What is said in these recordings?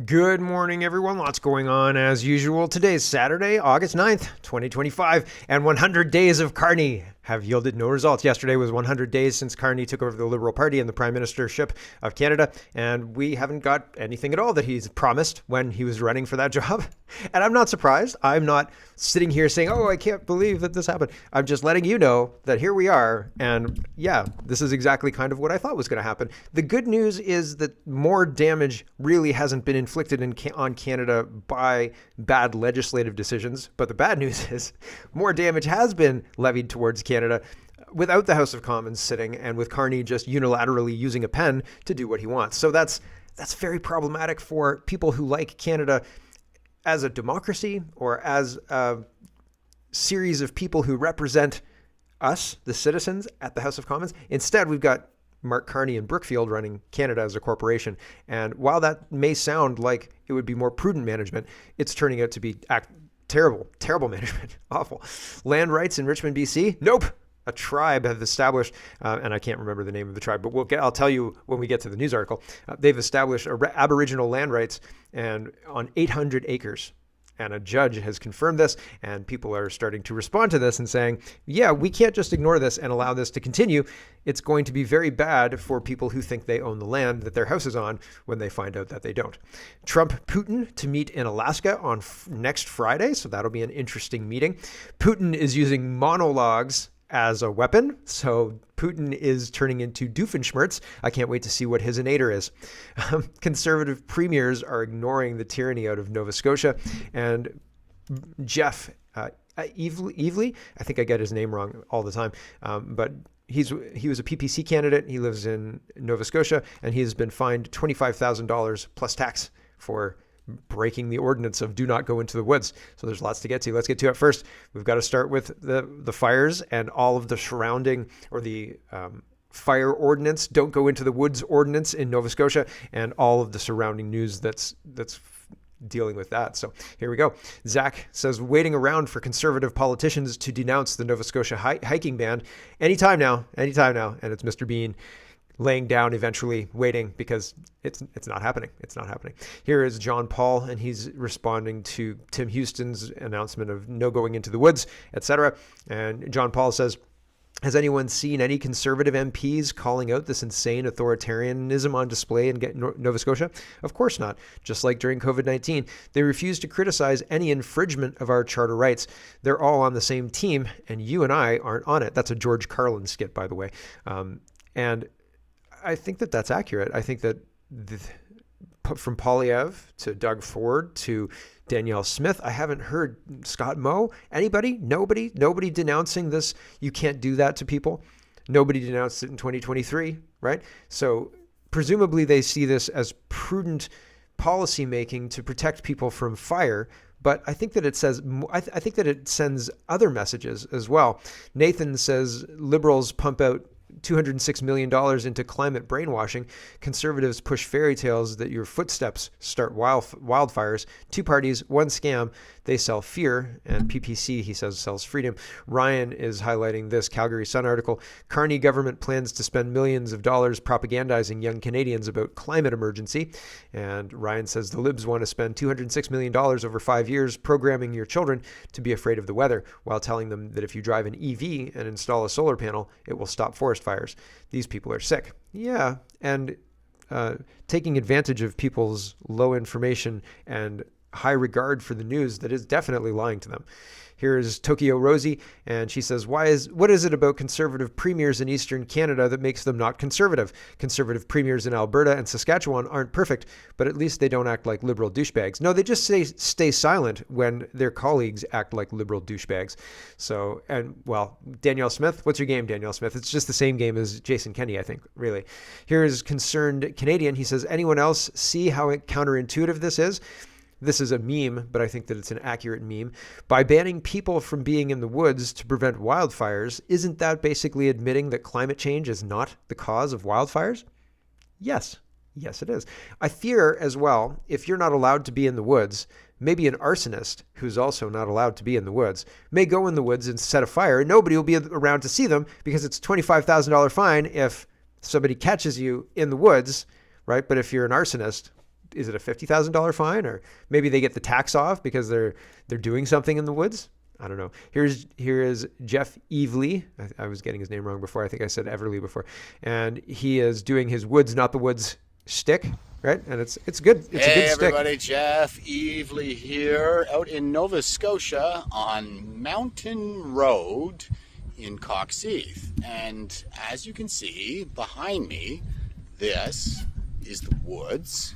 Good morning, everyone. Lots going on as usual. Today's Saturday, August 9th, 2025, and 100 days of Carney have yielded no results. Yesterday was 100 days since Carney took over the Liberal Party and the Prime Ministership of Canada, and we haven't got anything at all that he's promised when he was running for that job. And I'm not surprised. I'm not sitting here saying, oh, I can't believe that this happened. I'm just letting you know that here we are, and yeah, this is exactly kind of what I thought was going to happen. The good news is that more damage really hasn't been inflicted on Canada by bad legislative decisions, but the bad news is more damage has been levied towards Canada without the House of Commons sitting and with Carney just unilaterally using a pen to do what he wants. So that's very problematic for people who like Canada as a democracy or as a series of people who represent us, the citizens, at the House of Commons. Instead, we've got Mark Carney and Brookfield running Canada as a corporation. And while that may sound like it would be more prudent management, it's turning out to be terrible management. Awful. Land rights in Richmond, BC? Nope. A tribe have established, and I can't remember the name of the tribe, but I'll tell you when we get to the news article. They've established Aboriginal land rights and on 800 acres. And a judge has confirmed this, and people are starting to respond to this and saying, yeah, we can't just ignore this and allow this to continue. It's going to be very bad for people who think they own the land that their house is on when they find out that they don't. Putin to meet in Alaska on next Friday, so that'll be an interesting meeting. Putin is using monologues as a weapon, so Putin is turning into Doofenshmirtz. I can't wait to see what his nadir is. Conservative premiers are ignoring the tyranny out of Nova Scotia, and Jeff Evely, I think I get his name wrong all the time, but he was a PPC candidate. He lives in Nova Scotia, and he has been fined $25,000 plus tax for breaking the ordinance of do not go into the woods. So there's lots to get to. Let's get to it first. We've got to start with the fires and all of the surrounding, or the fire ordinance, don't go into the woods ordinance in Nova Scotia, and all of the surrounding news that's dealing with that. So here we go. Zach says, waiting around for conservative politicians to denounce the Nova Scotia hiking ban. Anytime now. And it's Mr. Bean laying down, eventually waiting, because it's not happening. It's not happening. Here is John Paul, and he's responding to Tim Houston's announcement of no going into the woods, etc. And John Paul says, has anyone seen any conservative MPs calling out this insane authoritarianism on display in Nova Scotia? Of course not. Just like during COVID-19, they refuse to criticize any infringement of our charter rights. They're all on the same team, and you and I aren't on it. That's a George Carlin skit, by the way. And I think that that's accurate. I think that from Poilievre to Doug Ford to Danielle Smith, I haven't heard Scott Moe, anybody, nobody denouncing this. You can't do that to people. Nobody denounced it in 2023, right? So presumably they see this as prudent policy making to protect people from fire. But I think that I think that it sends other messages as well. Nathan says Liberals pump out $206 million into climate brainwashing. Conservatives push fairy tales that your footsteps start wildfires. Two parties, one scam. They sell fear. And PPC, he says, sells freedom. Ryan is highlighting this Calgary Sun article. Carney government plans to spend millions of dollars propagandizing young Canadians about climate emergency. And Ryan says the Libs want to spend $206 million over 5 years programming your children to be afraid of the weather, while telling them that if you drive an EV and install a solar panel, it will stop forest fires. These people are sick. Yeah, and taking advantage of people's low information and high regard for the news that is definitely lying to them. Here is Tokyo Rosie, and she says, what is it about conservative premiers in Eastern Canada that makes them not conservative? Conservative premiers in Alberta and Saskatchewan aren't perfect, but at least they don't act like liberal douchebags. No, they just stay silent when their colleagues act like liberal douchebags. So, and well, Danielle Smith, what's your game, Danielle Smith? It's just the same game as Jason Kenney, I think, really. Here is Concerned Canadian. He says, anyone else see how counterintuitive this is? This is a meme, but I think that it's an accurate meme. By banning people from being in the woods to prevent wildfires, isn't that basically admitting that climate change is not the cause of wildfires? Yes. Yes, it is. I fear as well, if you're not allowed to be in the woods, maybe an arsonist who's also not allowed to be in the woods may go in the woods and set a fire, and nobody will be around to see them because it's a $25,000 fine if somebody catches you in the woods, right? But if you're an arsonist, is it a $50,000 fine, or maybe they get the tax off because they're doing something in the woods? I don't know. Here is Jeff Evely. I was getting his name wrong before. I think I said Everly before. And he is doing his Woods Not the Woods stick, right? And it's good. It's a good stick. Hey everybody, Jeff Evely here out in Nova Scotia on Mountain Road in Coxheath. And as you can see behind me, this is the woods.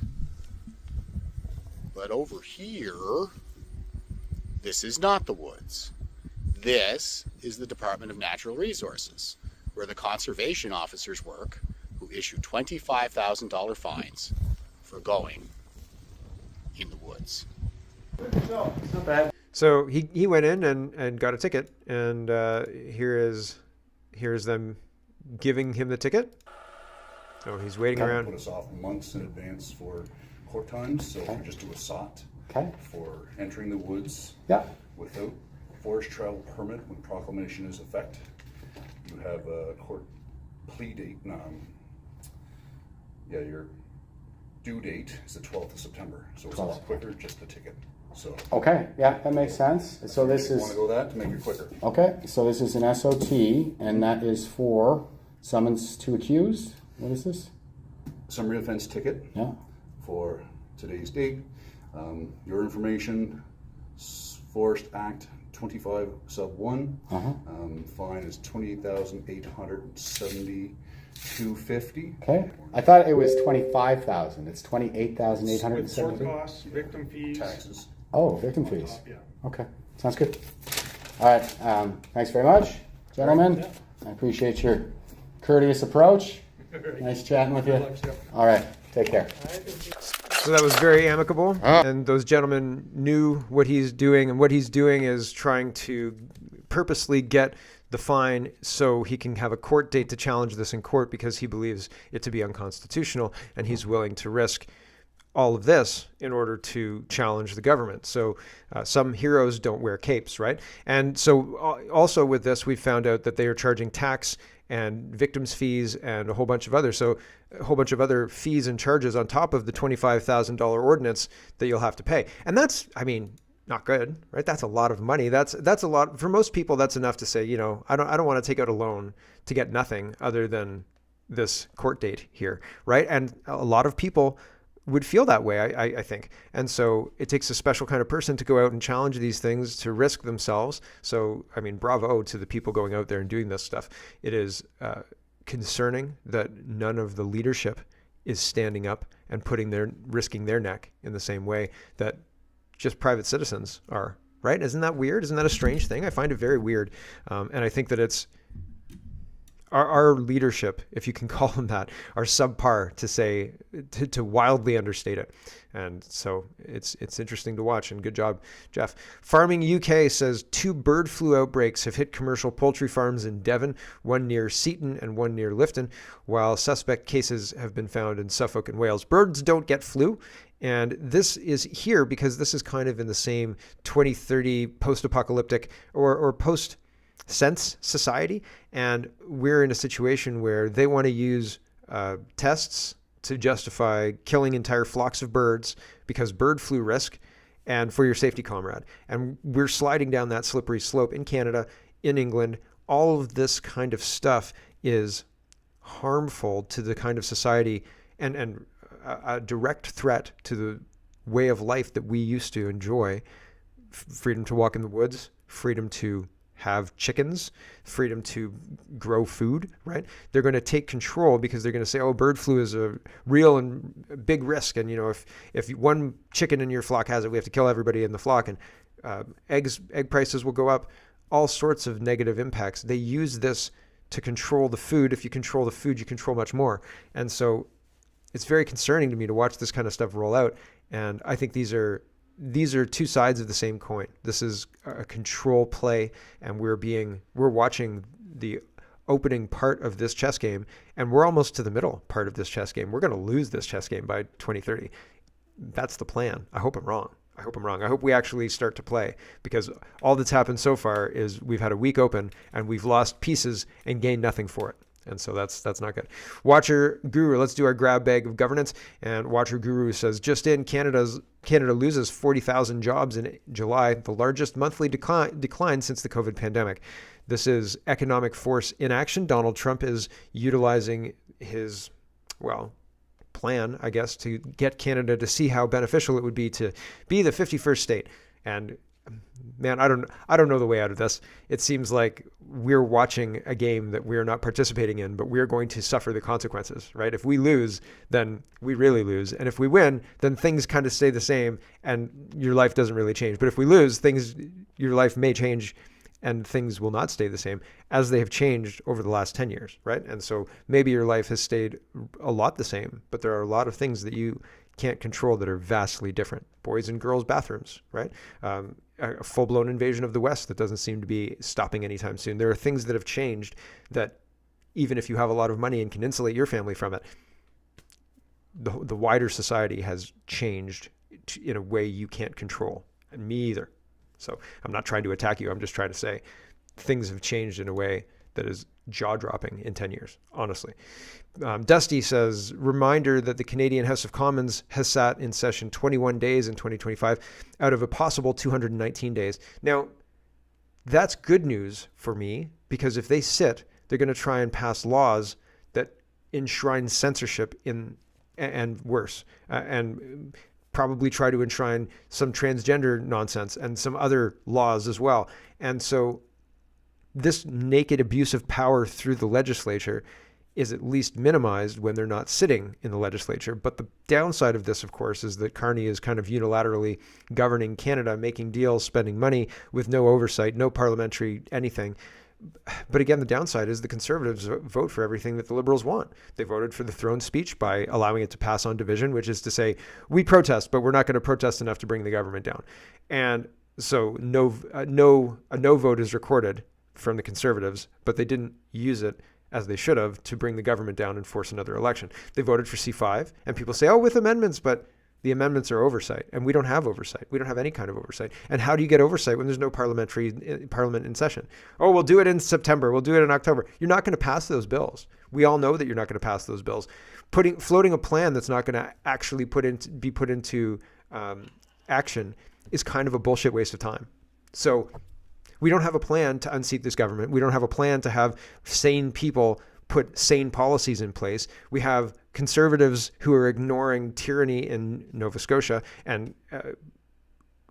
But over here, this is not the woods. This is the Department of Natural Resources, where the conservation officers work, who issue $25,000 fines for going in the woods. It's not bad. So he went in and got a ticket, and here's them giving him the ticket. So he's waiting around. Put us off months in advance for court times, so we just do a SOT for entering the woods without forest travel permit when proclamation is effect. You have a court plea date. Your due date is the 12th of September, so it's a lot quicker, just the ticket. So that makes sense. So this is. Want to go that to make it quicker? Okay, so this is an SOT, and that is for summons to accused. What is this? Summary offense ticket. Yeah. For today's date. Your information, Forest Act 25 sub 1. Fine is $28,872.50. Okay. I thought it was 25,000. It's 28,870. Court costs, victim fees. Taxes. Oh, victim fees. Yeah. Okay, sounds good. All right. Thanks very much, gentlemen. I appreciate your courteous approach. Nice chatting with you. All right. Take care. So that was very amicable, and those gentlemen knew what he's doing, and what he's doing is trying to purposely get the fine so he can have a court date to challenge this in court, because he believes it to be unconstitutional, and he's willing to risk all of this in order to challenge the government. So some heroes don't wear capes, right? And so also with this, we found out that they are charging tax and victims fees and a whole bunch of other fees and charges on top of the $25,000 ordinance that you'll have to pay. And that's, not good, right? That's a lot of money. That's a lot for most people. That's enough to say, I don't want to take out a loan to get nothing other than this court date here, right? And a lot of people would feel that way, I think. And so it takes a special kind of person to go out and challenge these things, to risk themselves. So, bravo to the people going out there and doing this stuff. It is concerning that none of the leadership is standing up and risking their neck in the same way that just private citizens are, right? Isn't that weird? Isn't that a strange thing? I find it very weird. And I think that it's our leadership, if you can call them that, are subpar to wildly understate it. And so it's interesting to watch, and good job, Jeff. Farming UK says 2 bird flu outbreaks have hit commercial poultry farms in Devon, one near Seaton and one near Lifton, while suspect cases have been found in Suffolk and Wales. Birds don't get flu. And this is here because this is kind of in the same 2030 post-apocalyptic or post-sense society. And we're in a situation where they want to use tests to justify killing entire flocks of birds because bird flu risk and for your safety, comrade. And we're sliding down that slippery slope in Canada, in England. All of this kind of stuff is harmful to the kind of society and a direct threat to the way of life that we used to enjoy. Freedom to walk in the woods, freedom to have chickens, freedom to grow food, right? They're going to take control because they're going to say, oh, bird flu is a real and big risk. And, if one chicken in your flock has it, we have to kill everybody in the flock. And egg prices will go up, all sorts of negative impacts. They use this to control the food. If you control the food, you control much more. And so it's very concerning to me to watch this kind of stuff roll out. And I think these are two sides of the same coin. This is a control play, and we're watching the opening part of this chess game, and we're almost to the middle part of this chess game. We're going to lose this chess game by 2030. That's the plan. I hope I'm wrong. I hope we actually start to play, because all that's happened so far is we've had a week open and we've lost pieces and gained nothing for it. And so that's not good. Watcher Guru, let's do our grab bag of governance. And Watcher Guru says, just in, Canada loses 40,000 jobs in July, the largest monthly decline since the COVID pandemic. This is economic force in action. Donald Trump is utilizing his, plan, I guess, to get Canada to see how beneficial it would be to be the 51st state. And man, I don't know the way out of this. It seems like we're watching a game that we're not participating in, but we're going to suffer the consequences, right? If we lose, then we really lose. And if we win, then things kind of stay the same and your life doesn't really change. But if we lose, your life may change and things will not stay the same as they have changed over the last 10 years, right? And so maybe your life has stayed a lot the same, but there are a lot of things that you can't control that are vastly different. Boys and girls bathrooms, right? A full-blown invasion of the West that doesn't seem to be stopping anytime soon. There are things that have changed that even if you have a lot of money and can insulate your family from it, the wider society has changed in a way you can't control, and me either. So I'm not trying to attack you. I'm just trying to say things have changed in a way that is jaw-dropping in 10 years, honestly. Dusty says, reminder that the Canadian House of Commons has sat in session 21 days in 2025 out of a possible 219 days. Now, that's good news for me, because if they sit, they're going to try and pass laws that enshrine censorship and worse, and probably try to enshrine some transgender nonsense and some other laws as well. And so this naked abuse of power through the legislature is at least minimized when they're not sitting in the legislature. But the downside of this, of course, is that Carney is kind of unilaterally governing Canada, making deals, spending money with no oversight, no parliamentary anything. But again, the downside is the Conservatives vote for everything that the Liberals want. They voted for the throne speech by allowing it to pass on division, which is to say, we protest, but we're not going to protest enough to bring the government down. And so a no vote is recorded from the Conservatives, but they didn't use it as they should have to bring the government down and force another election. They voted for C5, and people say, with amendments, but the amendments are oversight, and we don't have oversight. We don't have any kind of oversight. And how do you get oversight when there's no parliament in session? Oh, we'll do it in September. We'll do it in October. You're not going to pass those bills. We all know that you're not going to pass those bills. Floating a plan that's not going to actually be put into action is kind of a bullshit waste of time. So we don't have a plan to unseat this government. We don't have a plan to have sane people put sane policies in place. We have Conservatives who are ignoring tyranny in Nova Scotia and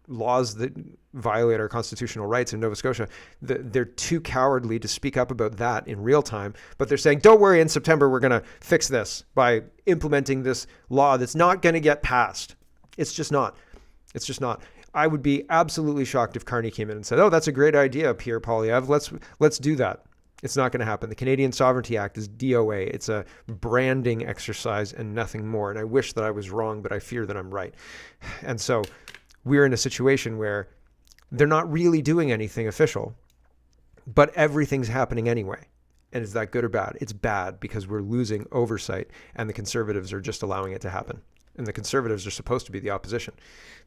laws that violate our constitutional rights in Nova Scotia. They're too cowardly to speak up about that in real time, but they're saying, don't worry, in September, we're going to fix this by implementing this law that's not going to get passed. It's just not. It's just not. I would be absolutely shocked if Carney came in and said, that's a great idea, Pierre Poilievre. Let's do that. It's not going to happen. The Canadian Sovereignty Act is DOA. It's a branding exercise and nothing more. And I wish that I was wrong, but I fear that I'm right. And so we're in a situation where they're not really doing anything official, but everything's happening anyway. And is that good or bad? It's bad because we're losing oversight and the Conservatives are just allowing it to happen. And the Conservatives are supposed to be the opposition.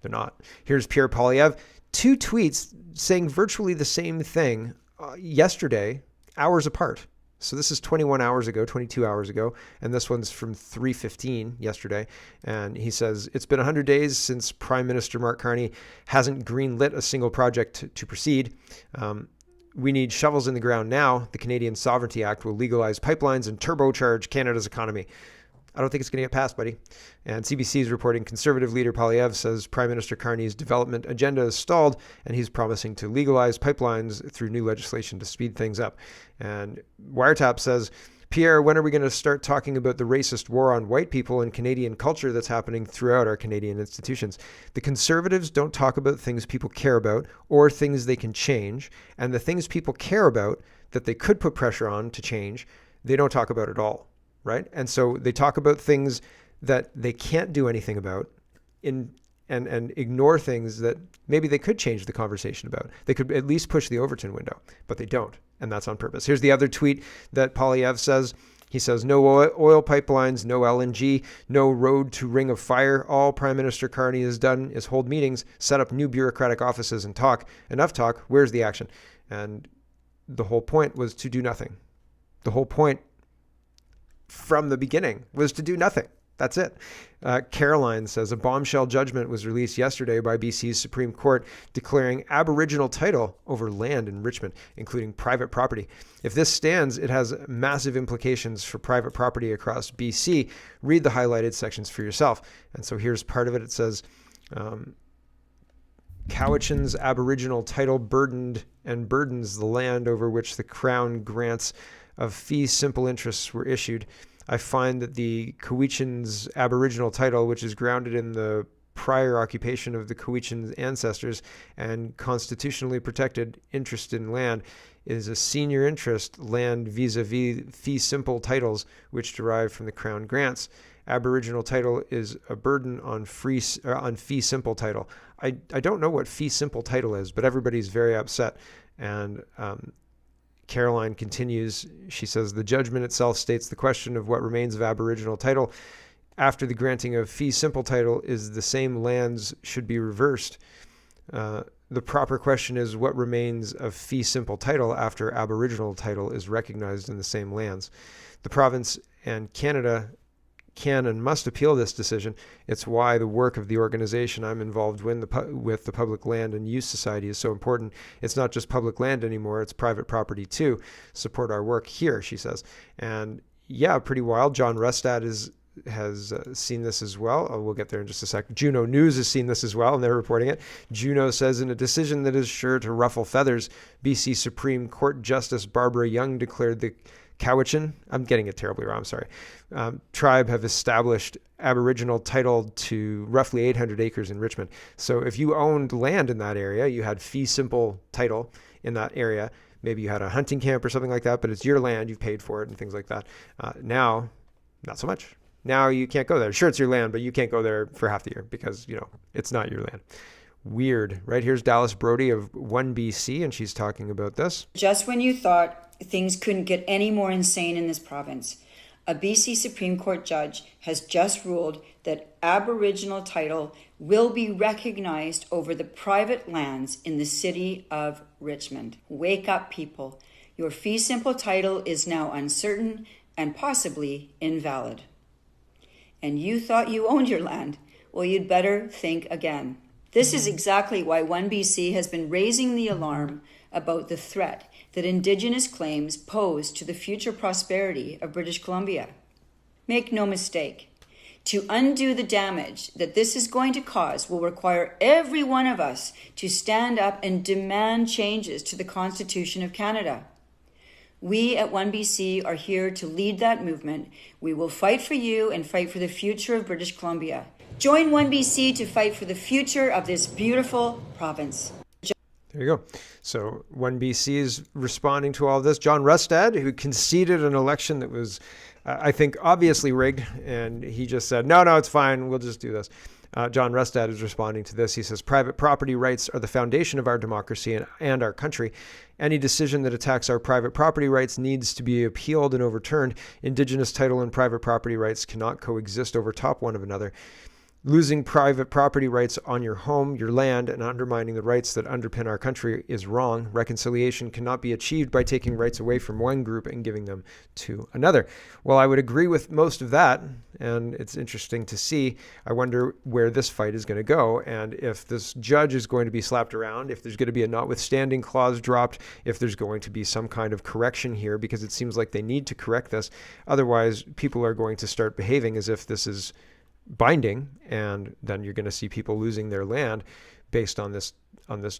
They're not. Here's Pierre Poilievre. 2 tweets saying virtually the same thing yesterday, hours apart. So this is 21 hours ago, 22 hours ago, and this one's from 3:15 yesterday. And he says, it's been 100 days since Prime Minister Mark Carney hasn't greenlit a single project to proceed. We need shovels in the ground now. The Canadian Sovereignty Act will legalize pipelines and turbocharge Canada's economy. I don't think it's going to get passed, buddy. And CBC is reporting Conservative leader Poilievre says Prime Minister Carney's development agenda is stalled, and he's promising to legalize pipelines through new legislation to speed things up. And Wiretap says, Pierre, when are we going to start talking about the racist war on white people and Canadian culture that's happening throughout our Canadian institutions? The Conservatives don't talk about things people care about or things they can change, and the things people care about that they could put pressure on to change, they don't talk about at all. Right? And so they talk about things that they can't do anything about and ignore things that maybe they could change the conversation about. They could at least push the Overton window, but they don't. And that's on purpose. Here's the other tweet that Poilievre says. He says, no oil pipelines, no LNG, no road to Ring of Fire. All Prime Minister Carney has done is hold meetings, set up new bureaucratic offices and talk. Enough talk. Where's the action? And the whole point was to do nothing. The whole point from the beginning was to do nothing. That's it. Caroline says a bombshell judgment was released yesterday by BC's Supreme Court declaring Aboriginal title over land in Richmond, including private property. If this stands, it has massive implications for private property across BC. Read the highlighted sections for yourself. And so here's part of it. It says, Cowichan's Aboriginal title burdened and burdens the land over which the Crown grants of fee simple interests were issued. I find that the Cowichan's Aboriginal title, which is grounded in the prior occupation of the Cowichan's ancestors and constitutionally protected interest in land, is a senior interest land vis-a-vis fee simple titles which derive from the Crown grants. Aboriginal title is a burden on fee simple title. I don't know what fee simple title is, but everybody's very upset. And Caroline continues, she says, the judgment itself states the question of what remains of Aboriginal title after the granting of fee simple title is the same lands should be reversed. The proper question is what remains of fee simple title after Aboriginal title is recognized in the same lands. The province and Canada can and must appeal this decision. It's why the work of the organization I'm involved with the Public Land and Use Society is so important. It's not just public land anymore, it's private property too. Support our work here, she says. And yeah, pretty wild. John Rustad has seen this as well. We'll get there in just a sec. Juno News has seen this as well, and they're reporting it. Juno says, in a decision that is sure to ruffle feathers, BC Supreme Court Justice Barbara Young declared the Cowichan, I'm getting it terribly wrong, I'm sorry, tribe have established Aboriginal title to roughly 800 acres in Richmond. So if you owned land in that area, you had fee simple title in that area, maybe you had a hunting camp or something like that, but it's your land, you've paid for it and things like that. Now, not so much. Now you can't go there. Sure, it's your land, but you can't go there for half the year because, it's not your land. Weird, right? Here's Dallas Brody of 1BC, and she's talking about this. Just when you thought things couldn't get any more insane in this province, a BC Supreme Court judge has just ruled that Aboriginal title will be recognized over the private lands in the city of Richmond. Wake up, people. Your fee simple title is now uncertain and possibly invalid. And you thought you owned your land? Well, you'd better think again. This is exactly why 1BC has been raising the alarm about the threat that Indigenous claims pose to the future prosperity of British Columbia. Make no mistake, to undo the damage that this is going to cause will require every one of us to stand up and demand changes to the Constitution of Canada. We at 1BC are here to lead that movement. We will fight for you and fight for the future of British Columbia. Join 1BC to fight for the future of this beautiful province. There you go. So 1BC is responding to all this. John Rustad, who conceded an election that was, I think, obviously rigged, and he just said, no, it's fine. We'll just do this. John Rustad is responding to this. He says, private property rights are the foundation of our democracy and our country. Any decision that attacks our private property rights needs to be appealed and overturned. Indigenous title and private property rights cannot coexist over top one of another. Losing private property rights on your home, your land, and undermining the rights that underpin our country is wrong. Reconciliation cannot be achieved by taking rights away from one group and giving them to another. Well, I would agree with most of that, and it's interesting to see. I wonder where this fight is going to go, and if this judge is going to be slapped around, if there's going to be a notwithstanding clause dropped, if there's going to be some kind of correction here, because it seems like they need to correct this. Otherwise, people are going to start behaving as if this is binding, and then you're going to see people losing their land based on this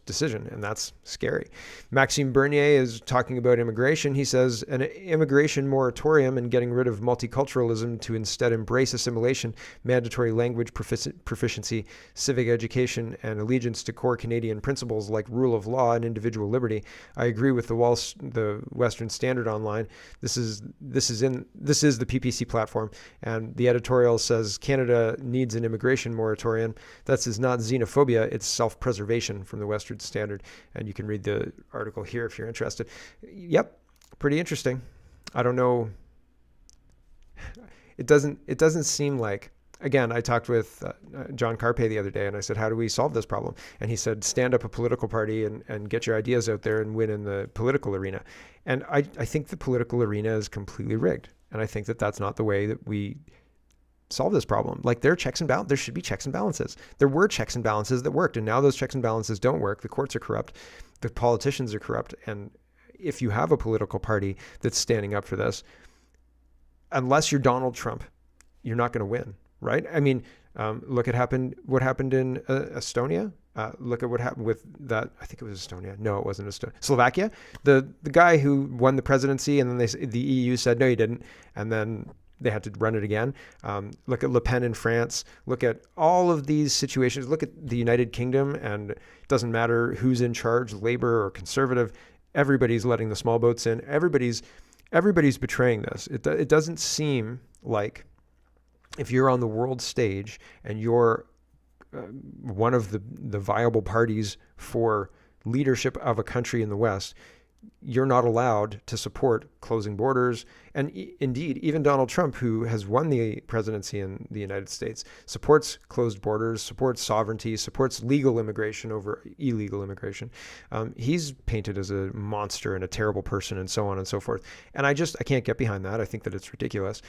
decision, and that's scary. Maxime Bernier is talking about immigration. He says an immigration moratorium and getting rid of multiculturalism to instead embrace assimilation, mandatory language proficiency, civic education, and allegiance to core Canadian principles like rule of law and individual liberty. I agree with the Western Standard Online. This is the PPC platform, and the editorial says Canada needs an immigration moratorium. That is not xenophobia, it's self-preservation from the Western Standard, and you can read the article here if you're interested. Yep, pretty interesting. I don't know. It doesn't seem like. Again, I talked with John Carpe the other day, and I said, how do we solve this problem? And he said, stand up a political party and get your ideas out there and win in the political arena. And I think the political arena is completely rigged. And I think that that's not the way that we solve this problem. Like, there should be checks and balances. There were checks and balances that worked, and now those checks and balances don't work. The courts are corrupt. The politicians are corrupt. And if you have a political party that's standing up for this, unless you're Donald Trump, you're not going to win, right? I mean, look at what happened in Estonia. Look at what happened with that. I think it was Estonia. No, it wasn't Estonia. Slovakia. The guy who won the presidency, and then the EU said, no, he didn't. And then they had to run it again. Look at Le Pen in France. Look at all of these situations. Look at the United Kingdom, and it doesn't matter who's in charge, Labour or Conservative. Everybody's letting the small boats in. Everybody's betraying this. It doesn't seem like, if you're on the world stage and you're one of the viable parties for leadership of a country in the West, you're not allowed to support closing borders. And indeed, even Donald Trump, who has won the presidency in the United States, supports closed borders, supports sovereignty, supports legal immigration over illegal immigration. He's painted as a monster and a terrible person and so on and so forth. And I can't get behind that. I think that it's ridiculous.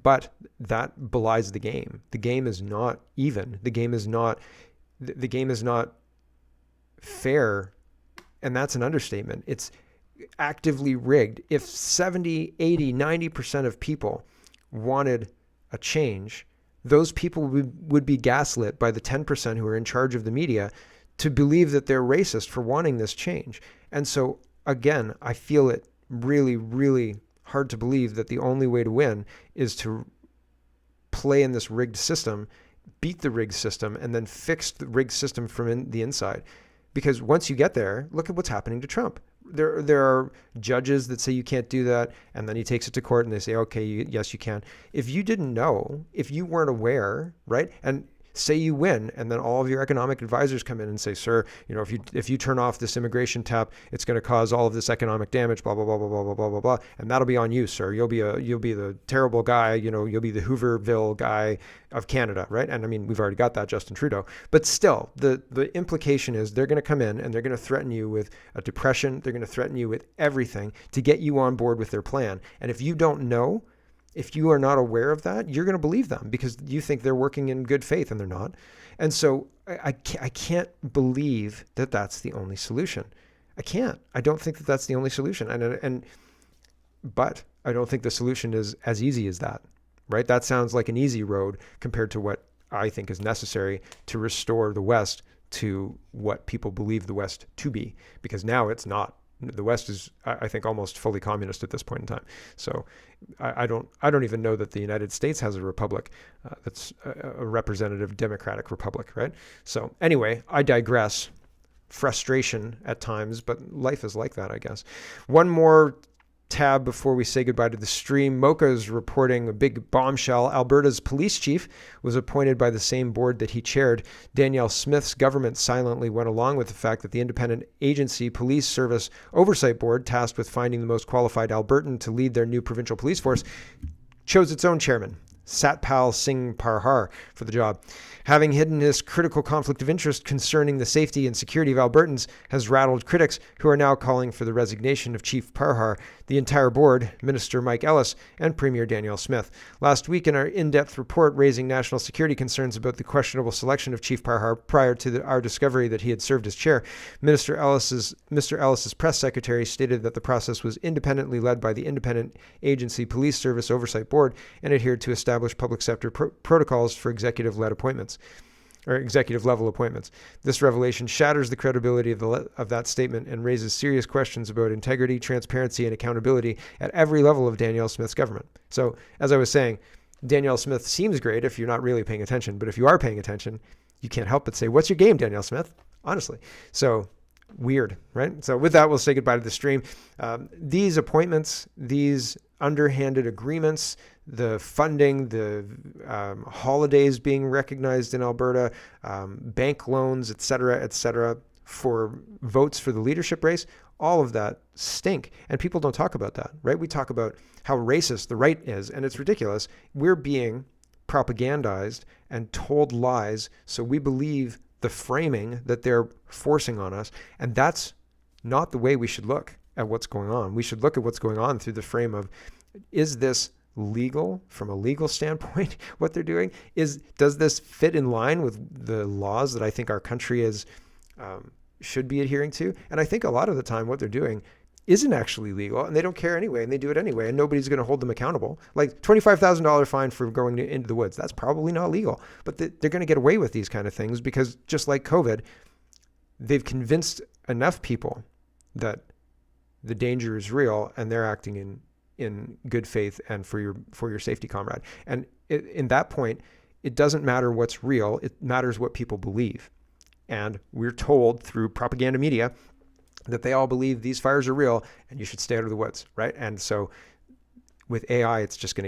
But that belies the game. The game is not even. The game is not fair. And that's an understatement. It's actively rigged. If 70, 80, 90% of people wanted a change, those people would be gaslit by the 10% who are in charge of the media to believe that they're racist for wanting this change. And so, again, I feel it really, really hard to believe that the only way to win is to play in this rigged system, beat the rigged system, and then fix the rigged system from the inside. Because once you get there, look at what's happening to Trump. There are judges that say you can't do that, and then he takes it to court and they say, okay, yes, you can. If you didn't know, if you weren't aware, right? And say you win, and then all of your economic advisors come in and say, sir, if you turn off this immigration tap, it's going to cause all of this economic damage, blah, blah, blah, blah, blah, blah, blah, blah, blah. And that'll be on you, sir. You'll be the terrible guy, you'll be the Hooverville guy of Canada, right? And I mean, we've already got that, Justin Trudeau. But still, the implication is they're going to come in and they're going to threaten you with a depression. They're going to threaten you with everything to get you on board with their plan. And if you don't know, if you are not aware of that, you're going to believe them because you think they're working in good faith and they're not. And so I can't believe that that's the only solution. I can't. I don't think that that's the only solution. But I don't think the solution is as easy as that, right? That sounds like an easy road compared to what I think is necessary to restore the West to what people believe the West to be, because now it's not. The West is, I think, almost fully communist at this point in time. So I don't even know that the United States has a republic that's a representative democratic republic, right? So anyway, I digress. Frustration at times, but life is like that, I guess. One more tab before we say goodbye to the stream. Mocha is reporting a big bombshell. Alberta's police chief was appointed by the same board that he chaired. Danielle Smith's government silently went along with the fact that the independent agency Police Service Oversight Board, tasked with finding the most qualified Albertan to lead their new provincial police force, chose its own chairman, Satpal Singh Parhar, for the job. Having hidden this critical conflict of interest concerning the safety and security of Albertans has rattled critics who are now calling for the resignation of Chief Parhar, the entire board, Minister Mike Ellis, and Premier Danielle Smith. Last week, in our in-depth report raising national security concerns about the questionable selection of Chief Parhar prior to our discovery that he had served as chair, Mr. Ellis's press secretary stated that the process was independently led by the independent agency Police Service Oversight Board and adhered to established public sector protocols for executive-led appointments. Or executive level appointments. This revelation shatters the credibility of that statement and raises serious questions about integrity, transparency, and accountability at every level of Danielle Smith's government. So, as I was saying, Danielle Smith seems great if you're not really paying attention, but if you are paying attention, you can't help but say, what's your game, Danielle Smith? Honestly. So, weird, right? So with that, we'll say goodbye to the stream. These appointments, these underhanded agreements, the funding, the holidays being recognized in Alberta, bank loans, et cetera, for votes for the leadership race, all of that stink. And people don't talk about that, right? We talk about how racist the right is, and it's ridiculous. We're being propagandized and told lies, so we believe the framing that they're forcing on us. And that's not the way we should look at what's going on. We should look at what's going on through the frame of, is this legal from a legal standpoint? What they're doing does this fit in line with the laws that I think our country is should be adhering to? And I think a lot of the time what they're doing isn't actually legal, and they don't care anyway, and they do it anyway, and nobody's going to hold them accountable. Like $25,000 fine for going into the woods, that's probably not legal, but they're going to get away with these kind of things because, just like COVID, they've convinced enough people that the danger is real, and they're acting in good faith and for your safety, comrade. And in that point, it doesn't matter what's real, it matters what people believe. And we're told through propaganda media that they all believe these fires are real and you should stay out of the woods, right? And so with AI, it's just going to get